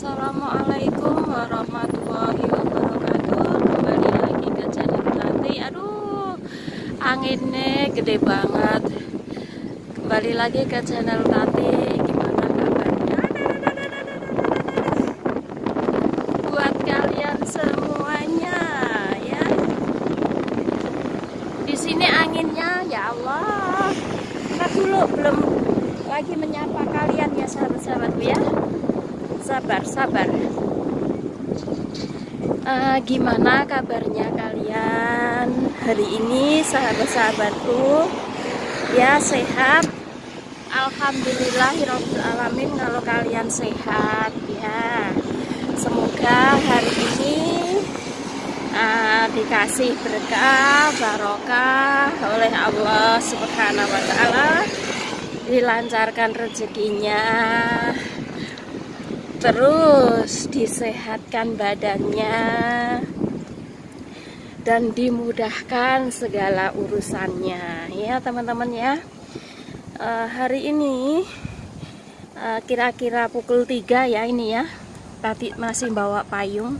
Assalamualaikum warahmatullahi wabarakatuh. Kembali lagi ke channel Tati. Aduh, anginnya gede banget. Kembali lagi ke channel Tati. Gimana kabarnya? Buat kalian semuanya ya. Di sini anginnya ya Allah. Ntar dulu belum lagi menyapa kalian ya sahabat-sahabatku ya. Sabar. Gimana kabarnya kalian hari ini sahabat-sahabatku? Ya sehat. Alhamdulillahirabbil alamin kalau kalian sehat ya. Semoga hari ini dikasih berkah barokah oleh Allah Subhanahu wa taala, dilancarkan rezekinya, terus disehatkan badannya dan dimudahkan segala urusannya ya teman-teman ya. Hari ini kira-kira pukul 3 ya ini ya. Tadi masih bawa payung.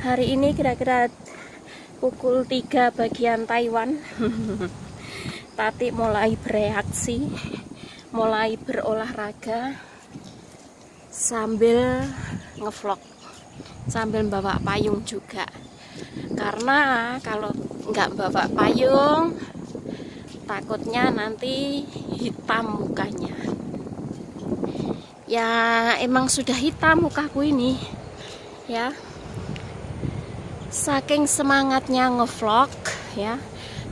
Hari ini kira-kira pukul 3 bagian Taiwan. Tati mulai bereaksi, mulai berolahraga sambil ngevlog, sambil bawa payung juga. Karena kalau nggak bawa payung takutnya nanti hitam mukanya. Ya emang sudah hitam mukaku ini ya. Saking semangatnya ngevlog ya,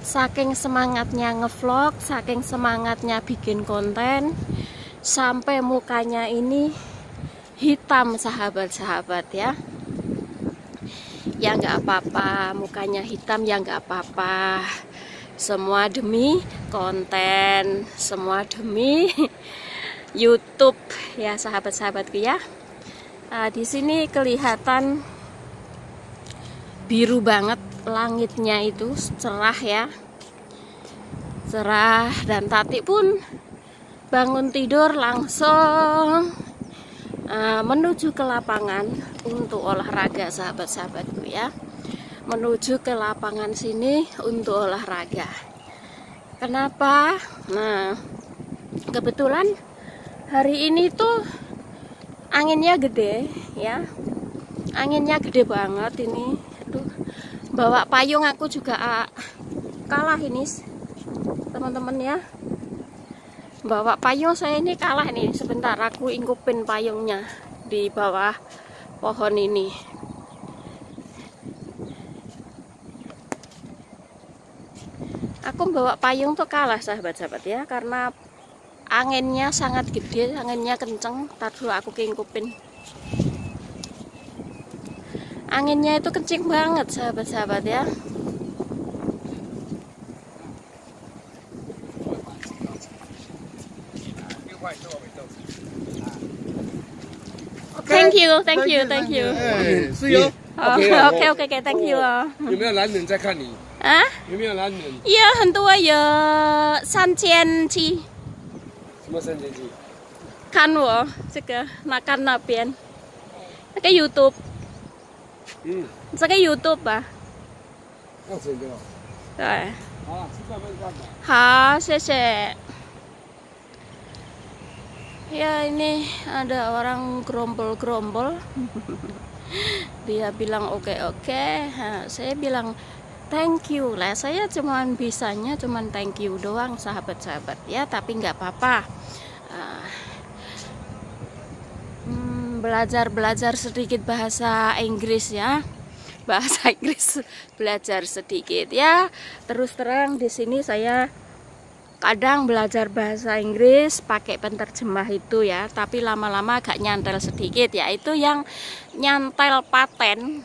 saking semangatnya ngevlog, saking semangatnya bikin konten, sampai mukanya ini hitam sahabat-sahabat ya. Ya nggak apa-apa, mukanya hitam ya nggak apa-apa. Semua demi konten, semua demi YouTube ya sahabat-sahabatku ya. Di sini kelihatan biru banget langitnya, itu cerah ya, cerah. Dan Tati pun bangun tidur langsung menuju ke lapangan untuk olahraga sahabat-sahabatku ya. Menuju ke lapangan sini untuk olahraga. Kenapa? Nah, kebetulan hari ini tuh anginnya gede ya. Anginnya gede banget ini. Aduh, bawa payung aku juga kalah ini teman-teman ya. Bawa payung saya ini kalah nih. Sebentar aku ingkupin payungnya di bawah pohon ini. Aku bawa payung tuh kalah sahabat-sahabat ya, karena anginnya sangat gede, anginnya kenceng. Ntar dulu aku ingkupin. Anginnya itu kencing banget sahabat-sahabat ya. Thank you.是哟。OK， thank you 啊。有没有男人在看你？啊？有没有男人？有很多，有3700。什么3,000七？看我这个看那边，那个 YouTube， 这个 YouTube 吧。要钱的哦。对。好，吃饭慢慢吧。好，谢谢。Ya ini ada orang gerombol-gerombol. Dia bilang oke. Nah, saya bilang thank you lah. Saya cuman bisanya cuman thank you doang sahabat-sahabat ya. Tapi nggak apa-apa. Belajar sedikit bahasa Inggris ya. Bahasa Inggris belajar sedikit ya. Terus terang di sini saya kadang belajar bahasa Inggris pakai penterjemah itu ya, tapi lama-lama agak nyantel sedikit ya. Itu yang nyantel paten,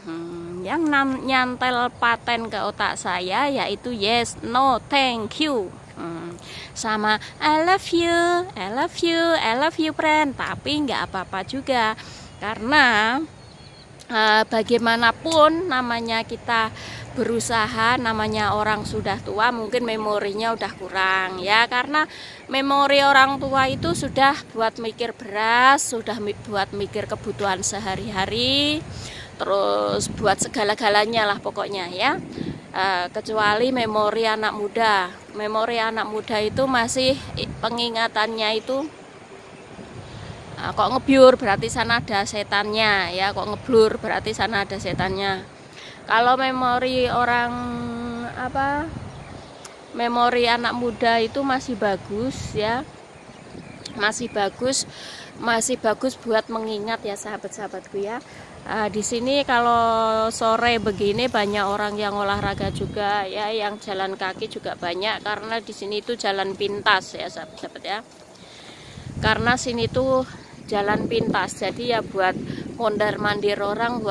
yang nyantel paten ke otak saya yaitu yes, no, thank you, sama I love you friend. Tapi nggak apa-apa juga, karena bagaimanapun namanya kita berusaha, namanya orang sudah tua mungkin memorinya udah kurang ya, karena memori orang tua itu sudah buat mikir beras, sudah buat mikir kebutuhan sehari-hari, terus buat segala-galanya lah pokoknya ya. Kecuali memori anak muda. Memori anak muda itu masih pengingatannya itu kok ngeblur berarti sana ada setannya ya, kok ngeblur berarti sana ada setannya. Kalau memori orang memori anak muda itu masih bagus ya, masih bagus buat mengingat ya sahabat-sahabatku ya. Di sini kalau sore begini banyak orang yang olahraga juga ya, yang jalan kaki juga banyak karena di sini itu jalan pintas ya sahabat-sahabat ya. Karena sini tuh jalan pintas, jadi ya buat mondar-mandir orang,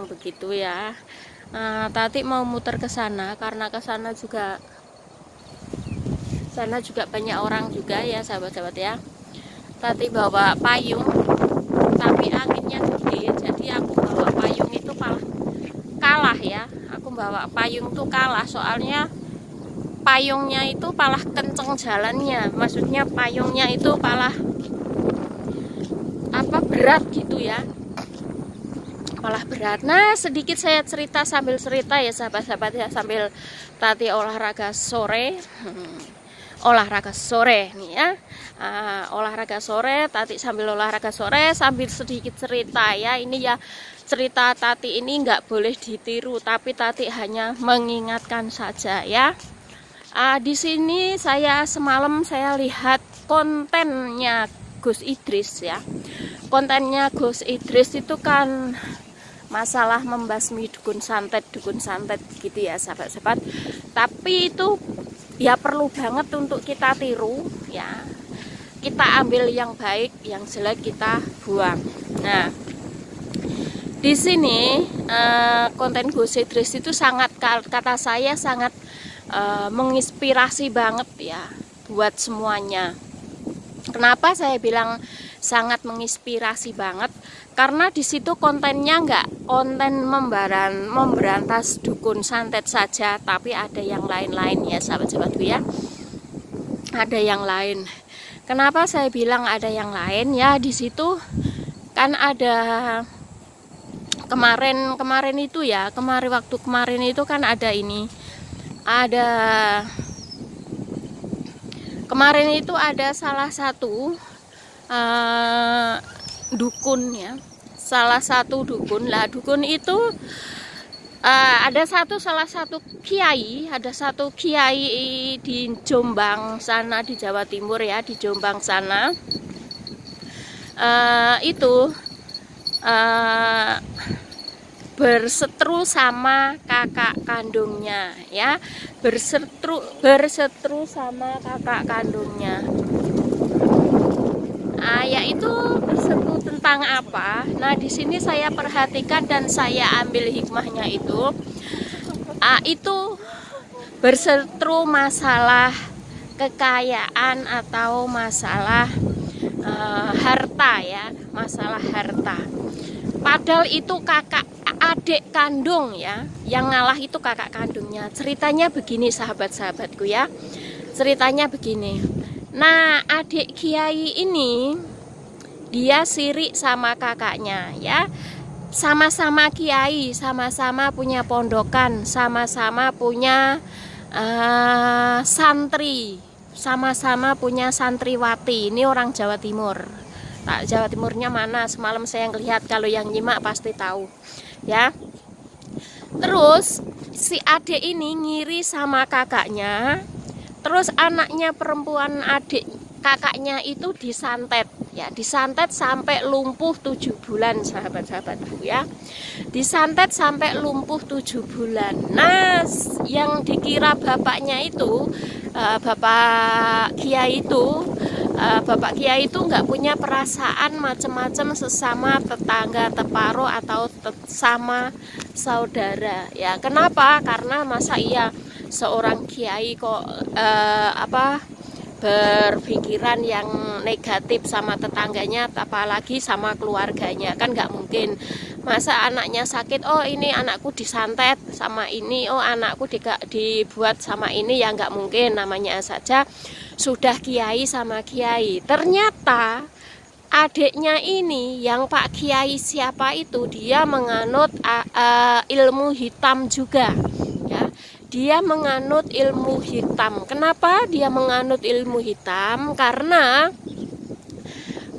begitu ya. Tati mau muter ke sana karena ke sana juga banyak orang juga ya sahabat-sahabat ya. Tati bawa payung tapi anginnya gede, jadi aku bawa payung itu kalah ya. Aku bawa payung tuh kalah, soalnya payungnya itu palah kenceng jalannya, maksudnya payungnya itu palah berat gitu ya, malah berat. Nah, sedikit saya cerita sambil cerita ya sahabat-sahabat ya, sambil Tati olahraga sore nih ya. Olahraga sore, Tati sambil olahraga sore sambil sedikit cerita ya. Ini ya cerita Tati ini nggak boleh ditiru, tapi Tati hanya mengingatkan saja ya. Di sini semalam saya lihat kontennya Gus Idris ya. Kontennya Gus Idris itu kan masalah membasmi dukun santet gitu ya sahabat-sahabat. Tapi itu ya perlu banget untuk kita tiru ya. Kita ambil yang baik, yang jelek kita buang. Nah, di sini konten Gus Idris itu sangat, kata saya sangat menginspirasi banget ya buat semuanya. Kenapa saya bilang sangat menginspirasi banget? Karena di situ kontennya nggak konten memberantas dukun santet saja, tapi ada yang lain-lain ya sahabat-sahabatku ya. Ada yang lain. Kenapa saya bilang ada yang lain? Ya di situ kan ada kemarin itu ya, waktu kemarin itu kan ada ini. Kemarin itu ada salah satu dukun ya, salah satu dukun lah. Dukun itu salah satu kiai di Jombang sana, di Jawa Timur ya, di Jombang sana. Itu berseteru sama kakak kandungnya ya, berseteru sama kakak kandungnya. Yaitu berseteru tentang apa? Nah, di sini saya perhatikan dan saya ambil hikmahnya itu berseteru masalah kekayaan atau masalah harta ya, masalah harta. Padahal itu adik kandung ya, yang ngalah itu kakak kandungnya. Ceritanya begini sahabat-sahabatku ya, ceritanya begini. Nah, adik kiai ini dia sirik sama kakaknya ya, sama-sama kiai, sama-sama punya pondokan, sama-sama punya santri, sama-sama punya santriwati. Ini orang Jawa Timur. Jawa Timurnya mana? Semalam saya ngelihat, kalau yang nyimak pasti tahu ya. Terus si adik ini ngiri sama kakaknya. Terus anaknya perempuan adik kakaknya itu disantet ya, disantet sampai lumpuh 7 bulan sahabat-sahabatku ya. Disantet sampai lumpuh 7 bulan. Nah, yang dikira bapaknya itu Bapak Kiai itu nggak punya perasaan macam-macam sesama tetangga teparo atau sama saudara ya. Kenapa? Karena masa iya seorang kiai kok berpikiran yang negatif sama tetangganya, apalagi sama keluarganya, kan nggak mungkin. Masa anaknya sakit, oh ini anakku disantet sama ini, oh anakku dibuat sama ini, ya nggak mungkin. Namanya saja sudah kiai sama kiai. Ternyata adiknya ini yang Pak Kiai siapa itu, dia menganut ilmu hitam juga ya. Dia menganut ilmu hitam. Kenapa dia menganut ilmu hitam? Karena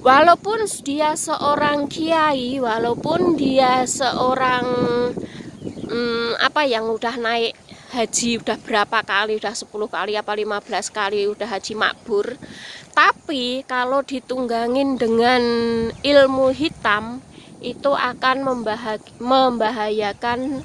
walaupun dia seorang kiai, walaupun dia seorang yang udah naik haji udah berapa kali, udah 10 kali apa 15 kali udah haji makbur, tapi kalau ditunggangin dengan ilmu hitam itu akan membahayakan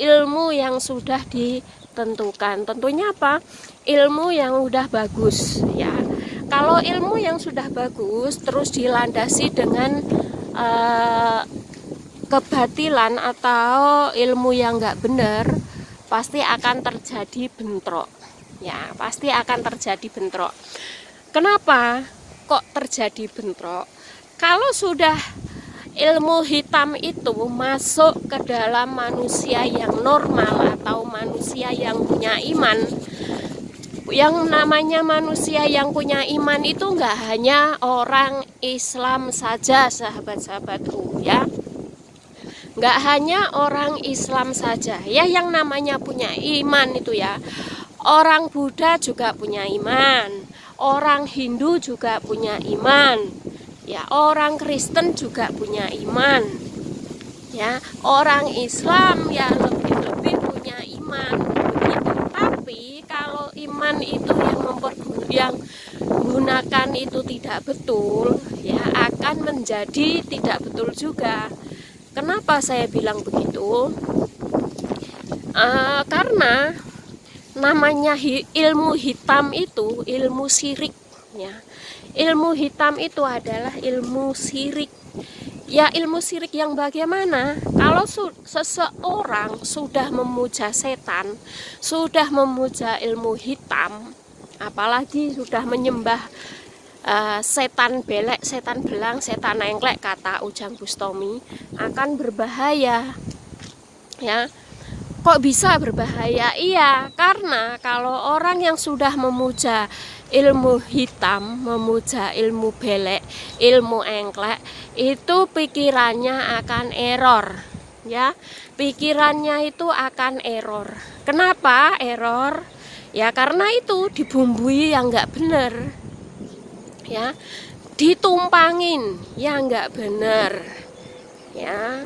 ilmu yang sudah ditentukan. Tentunya apa? Ilmu yang udah bagus ya. Kalau ilmu yang sudah bagus terus dilandasi dengan kebatilan atau ilmu yang nggak benar, pasti akan terjadi bentrok ya, pasti akan terjadi bentrok. Kenapa kok terjadi bentrok? Kalau sudah ilmu hitam itu masuk ke dalam manusia yang normal atau manusia yang punya iman, yang namanya manusia yang punya iman itu nggak hanya orang Islam saja, sahabat-sahabatku ya. Nggak hanya orang Islam saja ya yang namanya punya iman itu ya. Orang Buddha juga punya iman, orang Hindu juga punya iman ya, orang Kristen juga punya iman ya, orang Islam ya lebih punya iman begitu. Tapi kalau iman itu yang menggunakan itu tidak betul ya, akan menjadi tidak betul juga. Kenapa saya bilang begitu? Karena namanya ilmu hitam itu ilmu syirik ya. Ilmu hitam itu adalah ilmu syirik. Ya, ilmu syirik yang bagaimana? Kalau seseorang sudah memuja setan, sudah memuja ilmu hitam, apalagi sudah menyembah setan belek, setan belang, setan engklek, kata Ujang Bustomi, akan berbahaya ya. Kok bisa berbahaya? Iya, karena kalau orang yang sudah memuja ilmu hitam, memuja ilmu belek, ilmu engklek, itu pikirannya akan error ya. Pikirannya itu akan error. Kenapa error? Ya karena itu dibumbui yang nggak benar ya, ditumpangin yang nggak benar ya.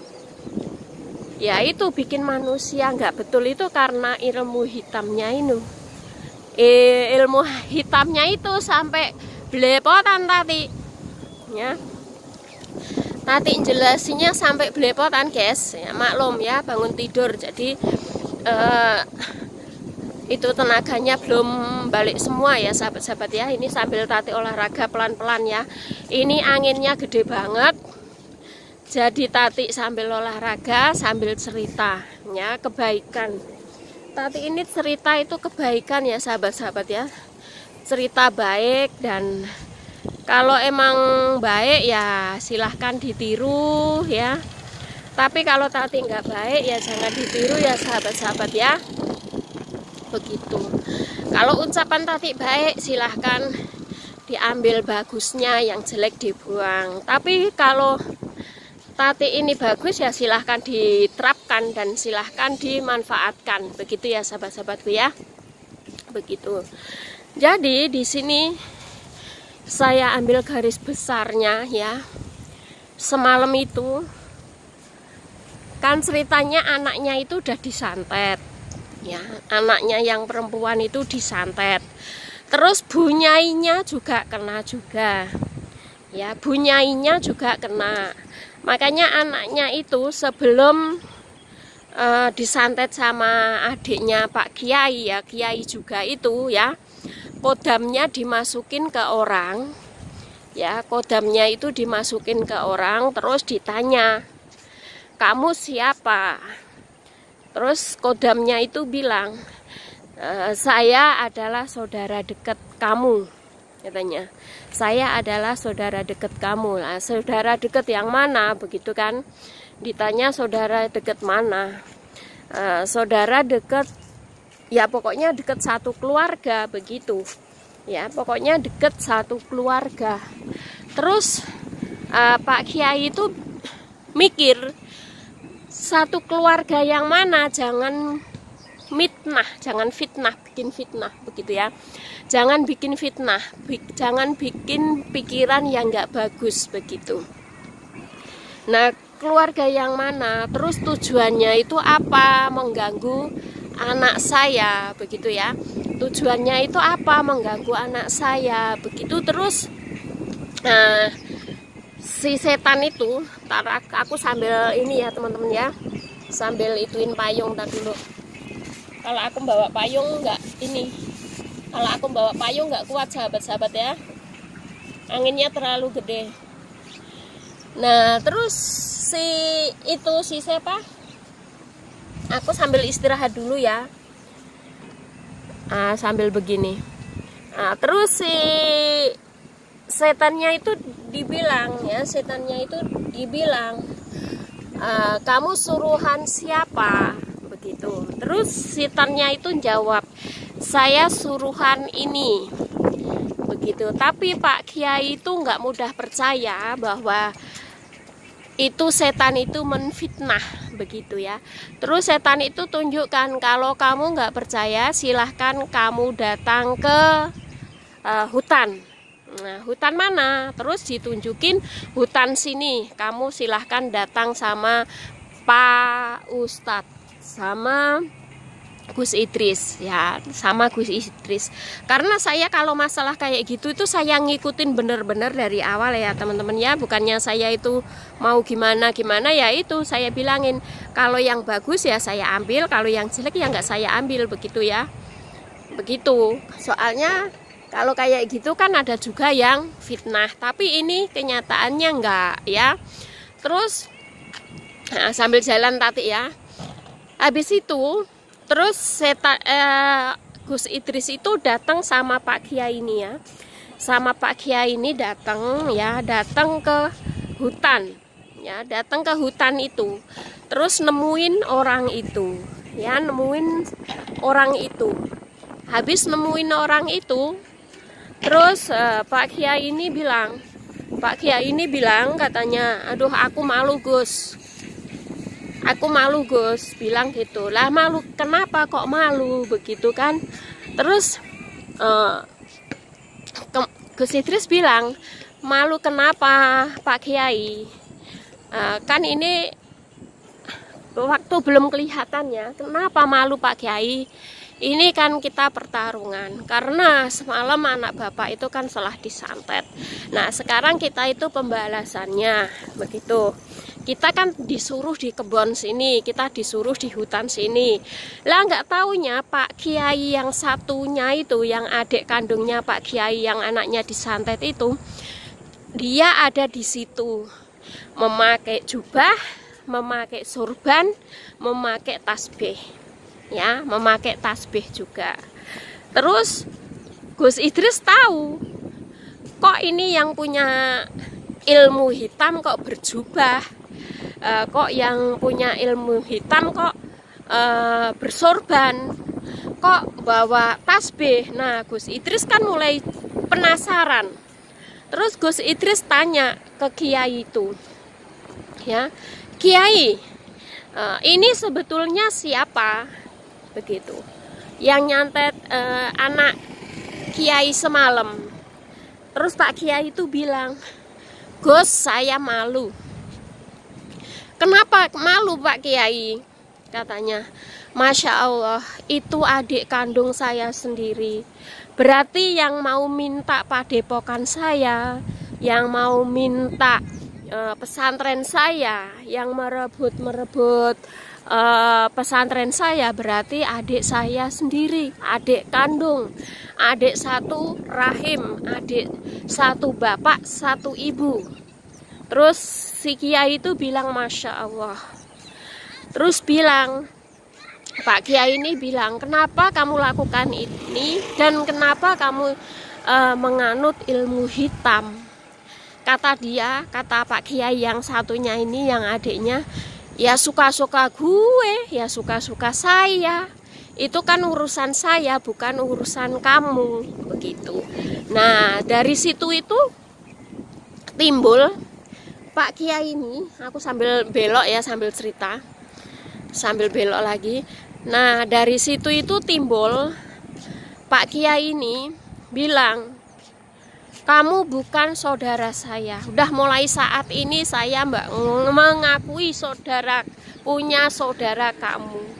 Ya itu bikin manusia nggak betul itu karena ilmu hitamnya itu. Ilmu hitamnya itu sampai belepotan tadi ya. Tadi jelasinya sampai belepotan guys ya, maklum ya, bangun tidur jadi itu tenaganya belum balik semua ya sahabat-sahabat ya. Ini sambil Tati olahraga pelan-pelan ya. Ini anginnya gede banget. Jadi Tati sambil olahraga sambil cerita ya, kebaikan. Tati ini cerita itu kebaikan ya sahabat-sahabat ya. Cerita baik, dan kalau emang baik ya silahkan ditiru ya. Tapi kalau Tati nggak baik ya jangan ditiru ya sahabat-sahabat ya. Begitu. Kalau ucapan Tati baik silahkan diambil bagusnya, yang jelek dibuang. Tapi kalau Tati ini bagus ya silahkan diterapkan dan silahkan dimanfaatkan. Begitu ya sahabat-sahabatku ya. Begitu. Jadi di sini saya ambil garis besarnya ya. Semalam itu kan ceritanya anaknya itu udah disantet. Ya, anaknya yang perempuan itu disantet. Terus bunyainya juga kena juga. Ya, bunyainya juga kena. Makanya anaknya itu sebelum disantet sama adiknya Pak Kiai ya, Kiai juga itu ya, kodamnya dimasukin ke orang. Ya, kodamnya itu dimasukin ke orang, terus ditanya, "Kamu siapa?" Terus kodamnya itu bilang, "Saya adalah saudara dekat kamu," katanya. "Saya adalah saudara dekat kamu." Nah, saudara dekat yang mana? Begitu kan? Ditanya saudara dekat mana? Saudara dekat ya pokoknya deket satu keluarga begitu. Ya, pokoknya deket satu keluarga. Terus Pak Kiai itu mikir satu keluarga yang mana, jangan fitnah, bikin fitnah begitu ya. Jangan bikin fitnah, jangan bikin pikiran yang nggak bagus begitu. Nah, keluarga yang mana, terus tujuannya itu apa, mengganggu anak saya begitu ya. Tujuannya itu apa, mengganggu anak saya begitu. Terus si setan itu, aku sambil ini ya teman-teman ya, sambil ituin payung tadi dulu. Kalau aku bawa payung nggak kuat sahabat-sahabat ya, anginnya terlalu gede. Nah, terus si siapa? Aku sambil istirahat dulu ya, sambil begini. Terus si setannya itu dibilang, kamu suruhan siapa? Begitu. Terus setannya itu jawab, saya suruhan ini. Begitu. Tapi Pak Kiai itu nggak mudah percaya bahwa itu setan itu menfitnah begitu ya. Terus setan itu tunjukkan, kalau kamu nggak percaya silahkan kamu datang ke hutan. Nah, hutan mana? Terus ditunjukin hutan sini. Kamu silahkan datang sama Pak Ustadz, sama Gus Idris ya, sama Gus Idris. Karena saya kalau masalah kayak gitu itu saya ngikutin bener-bener dari awal ya teman-teman ya. Bukannya saya itu mau gimana ya, itu saya bilangin kalau yang bagus ya saya ambil, kalau yang jelek ya nggak saya ambil begitu ya. Begitu. Soalnya kalau kayak gitu kan ada juga yang fitnah, tapi ini kenyataannya enggak ya. Terus sambil jalan tadi ya. Habis itu terus Gus Idris itu datang sama Pak Kiai ini ya. Sama Pak Kiai ini datang ke hutan. Ya, datang ke hutan itu. Terus nemuin orang itu. Ya, nemuin orang itu. Habis nemuin orang itu, terus Pak Kiai ini bilang katanya, aduh aku malu Gus. Aku malu Gus, bilang gitu. Lah malu kenapa kok malu begitu kan? Terus Gus Idris bilang, malu kenapa Pak Kiai? Kan ini waktu belum kelihatan ya. Kenapa malu Pak Kiai? Ini kan kita pertarungan, karena semalam anak bapak itu kan telah disantet. Nah sekarang kita itu pembalasannya begitu. Kita kan disuruh di kebun sini, kita disuruh di hutan sini. Lah nggak taunya Pak Kiai yang satunya itu, yang adik kandungnya Pak Kiai yang anaknya disantet itu, dia ada di situ, memakai jubah, memakai sorban, memakai tasbih. Ya, memakai tasbih juga. Terus Gus Idris tahu, kok ini yang punya ilmu hitam kok berjubah, kok yang punya ilmu hitam kok bersorban, kok bawa tasbih. Nah Gus Idris kan mulai penasaran. Terus Gus Idris tanya ke Kiai itu, ya Kiai, ini sebetulnya siapa? Begitu, yang nyantet anak Kiai semalam. Terus Pak Kiai itu bilang, Gus saya malu. Kenapa malu Pak Kiai? Katanya, Masya Allah itu adik kandung saya sendiri. Berarti yang mau minta padepokan saya, yang mau minta pesantren saya, yang merebut pesantren saya, berarti adik saya sendiri, adik kandung, adik satu rahim, adik satu bapak, satu ibu. Terus si Kiai itu bilang Masya Allah. Terus bilang, Pak Kiai ini bilang, kenapa kamu lakukan ini dan kenapa kamu menganut ilmu hitam? Kata dia, kata Pak Kiai yang satunya ini, yang adiknya, ya suka-suka gue, ya suka-suka saya. Itu kan urusan saya, bukan urusan kamu, begitu. Nah, dari situ itu timbul Pak Kiai ini, aku sambil belok ya, sambil cerita, sambil belok lagi. Nah, dari situ itu timbul Pak Kiai ini bilang, kamu bukan saudara saya. Udah mulai saat ini saya mengakui saudara, punya saudara kamu.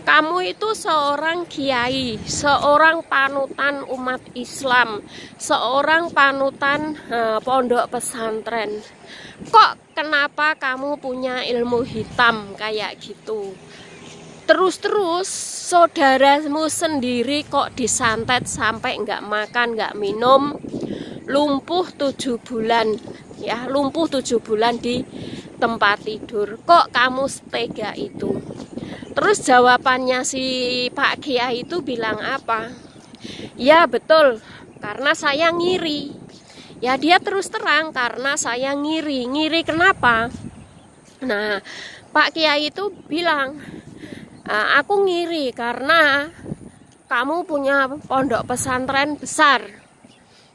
Kamu itu seorang kiai, seorang panutan umat Islam, seorang panutan pondok pesantren. Kok kenapa kamu punya ilmu hitam kayak gitu? Terus-terus saudaramu sendiri kok disantet sampai nggak makan, nggak minum, lumpuh 7 bulan, ya, lumpuh 7 bulan di tempat tidur. Kok kamu setega itu? Terus jawabannya si Pak Kiai itu bilang apa? Ya betul, karena saya ngiri. Ya dia terus terang, karena saya ngiri. Ngiri kenapa? Nah, Pak Kiai itu bilang, aku ngiri karena kamu punya pondok pesantren besar.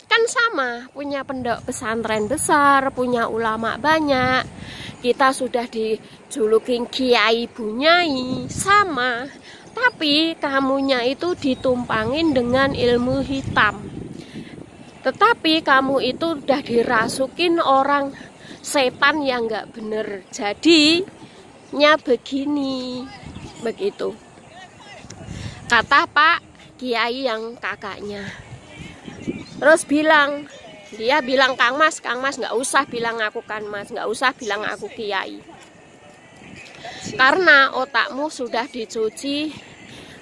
Kan sama, punya pondok pesantren besar, punya ulama banyak. Kita sudah dijulukin Kiai Bunyai, sama. Tapi kamunya itu ditumpangin dengan ilmu hitam. Tetapi kamu itu udah dirasukin orang setan yang nggak bener. Jadinya begini. Begitu kata Pak Kiai yang kakaknya. Terus dia bilang, Kang Mas nggak usah bilang aku Kang Mas, nggak usah bilang aku Kiai, karena otakmu sudah dicuci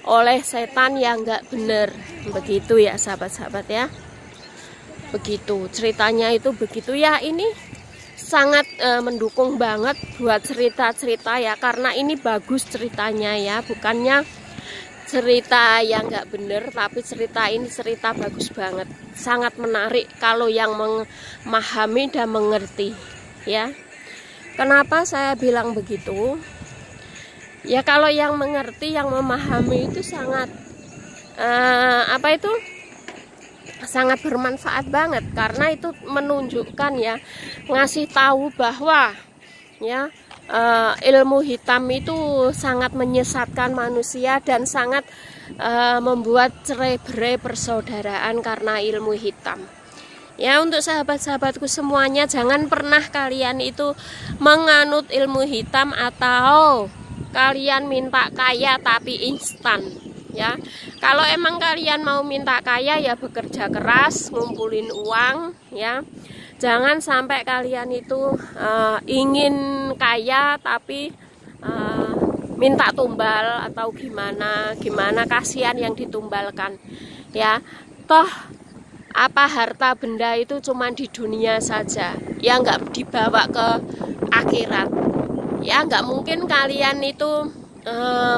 oleh setan yang nggak bener. Begitu ya sahabat-sahabat ya, begitu ceritanya itu begitu ya. Ini sangat mendukung banget buat cerita-cerita ya, karena ini bagus ceritanya ya, bukannya cerita yang nggak bener, tapi cerita ini cerita bagus banget, sangat menarik kalau yang memahami dan mengerti ya. Kenapa saya bilang begitu? Ya kalau yang mengerti, yang memahami itu sangat sangat bermanfaat banget, karena itu menunjukkan ya, ngasih tahu bahwa ya ilmu hitam itu sangat menyesatkan manusia dan sangat membuat cerai-berai persaudaraan karena ilmu hitam. Ya, untuk sahabat-sahabatku semuanya, jangan pernah kalian itu menganut ilmu hitam atau kalian minta kaya tapi instan. Ya, kalau emang kalian mau minta kaya ya bekerja keras, ngumpulin uang ya. Jangan sampai kalian itu ingin kaya tapi minta tumbal atau gimana, kasihan yang ditumbalkan ya. Toh apa harta benda itu cuma di dunia saja, ya nggak dibawa ke akhirat. Ya nggak mungkin kalian itu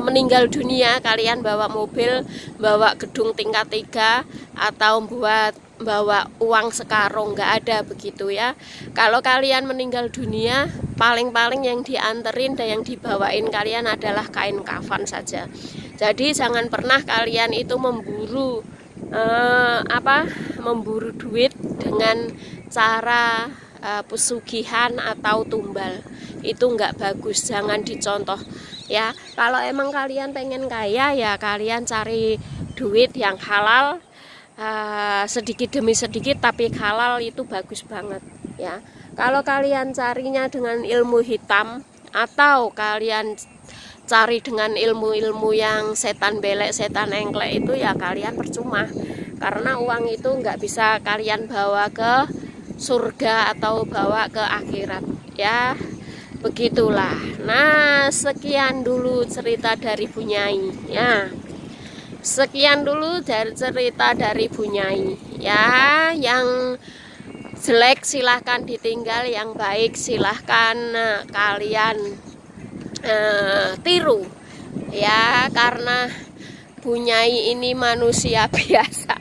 meninggal dunia kalian bawa mobil, bawa gedung tingkat 3 atau bawa uang sekarung, nggak ada begitu ya. Kalau kalian meninggal dunia, paling-paling yang dianterin dan yang dibawain kalian adalah kain kafan saja. Jadi jangan pernah kalian itu memburu memburu duit dengan cara pesugihan atau tumbal. Itu nggak bagus, jangan dicontoh ya. Kalau emang kalian pengen kaya ya kalian cari duit yang halal, sedikit demi sedikit tapi halal, itu bagus banget ya. Kalau kalian carinya dengan ilmu hitam atau kalian cari dengan ilmu-ilmu yang setan belek, setan engklek, itu ya kalian percuma, karena uang itu nggak bisa kalian bawa ke surga atau bawa ke akhirat ya. Begitulah. Nah, sekian dulu cerita dari Bunyai ya. Sekian dulu dari cerita dari Bunyai ya. Yang jelek silahkan ditinggal, yang baik silahkan kalian tiru ya, karena Bunyai ini manusia biasa.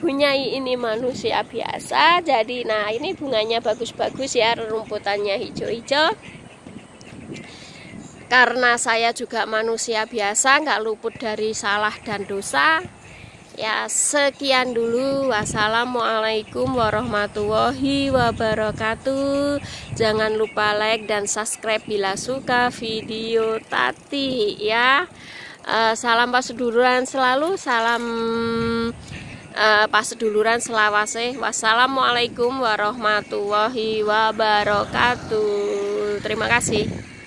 Bunyai ini manusia biasa. Jadi nah ini bunganya bagus-bagus ya, rumputannya hijau-hijau. Karena saya juga manusia biasa, nggak luput dari salah dan dosa. Ya, sekian dulu. Wassalamualaikum warahmatullahi wabarakatuh. Jangan lupa like dan subscribe bila suka video Tati ya. Salam paseduluran selalu, salam paseduluran selawase. Wassalamualaikum warahmatullahi wabarakatuh. Terima kasih.